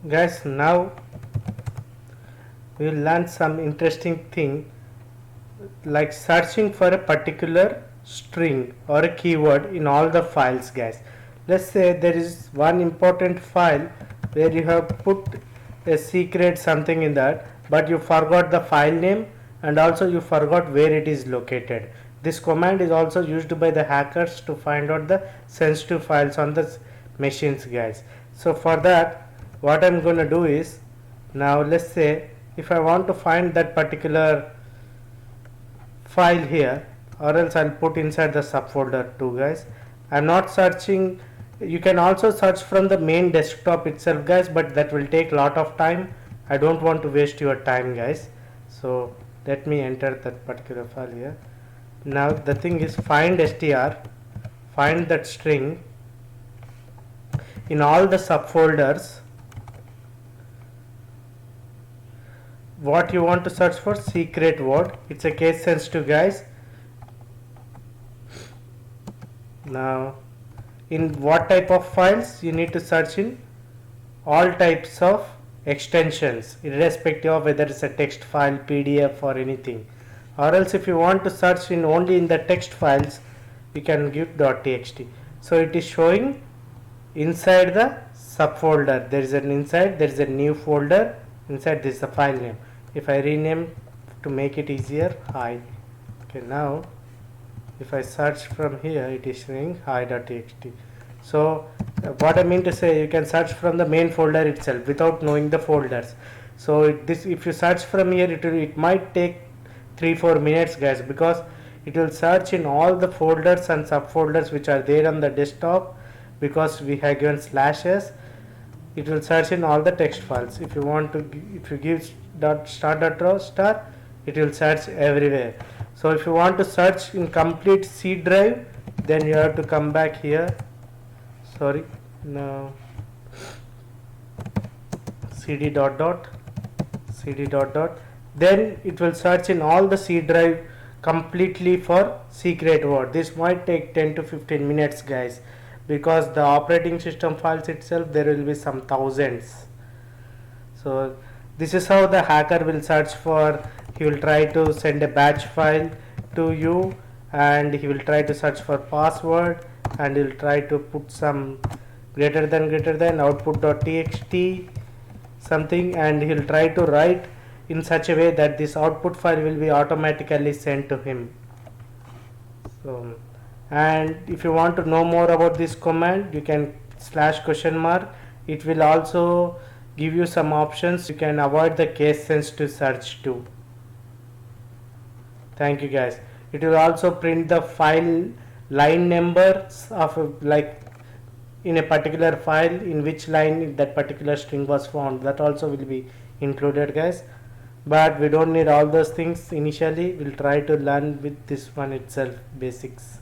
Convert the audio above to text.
Guys, now we will learn some interesting thing like searching for a particular string or a keyword in all the files, guys. Let's say there is one important file where you have put a secret something in that, but you forgot the file name and also you forgot where it is located. This command is also used by the hackers to find out the sensitive files on the machines, guys. So for that, what I'm going to do is, now let's say if I want to find that particular file here, or else I'll put inside the subfolder too, guys. I'm not searching. You can also search from the main desktop itself, guys, but that will take a lot of time. I don't want to waste your time, guys. So let me enter that particular file here. Now the thing is, find str, find that string in all the subfolders. What you want to search for? Secret word. It's a case sensitive, guys. Now in what type of files you need to search? In all types of extensions, irrespective of whether it's a text file, PDF or anything. Or else if you want to search in only in the text files, you can give .txt. So it is showing inside the subfolder. There is an inside, there is a new folder. Inside this is the file name. If I rename to make it easier, hi. Okay, now if I search from here, it is showing hi.txt. So what I mean to say, you can search from the main folder itself without knowing the folders. So if you search from here, it might take 3-4 minutes, guys, because it will search in all the folders and subfolders which are there on the desktop, because we have given slashes. It will search in all the text files. If you want to, if you give star, it will search everywhere. So if you want to search in complete C drive, then you have to come back here. Sorry, no, cd dot dot, then it will search in all the C drive completely for secret word. This might take 10 to 15 minutes, guys, because the operating system files itself, there will be some thousands. So this is how the hacker will search for. He will try to send a batch file to you, and he will try to search for password, and he will try to put some greater than output.txt something, and he will try to write in such a way that this output file will be automatically sent to him. So, and if you want to know more about this command, you can /?. It will also give you some options. You can avoid the case sensitive search too. Thank you, guys. It will also print the file line numbers of like in a particular file, in which line that particular string was found. That also will be included, guys, but we don't need all those things initially. We'll try to learn with this one itself, basics.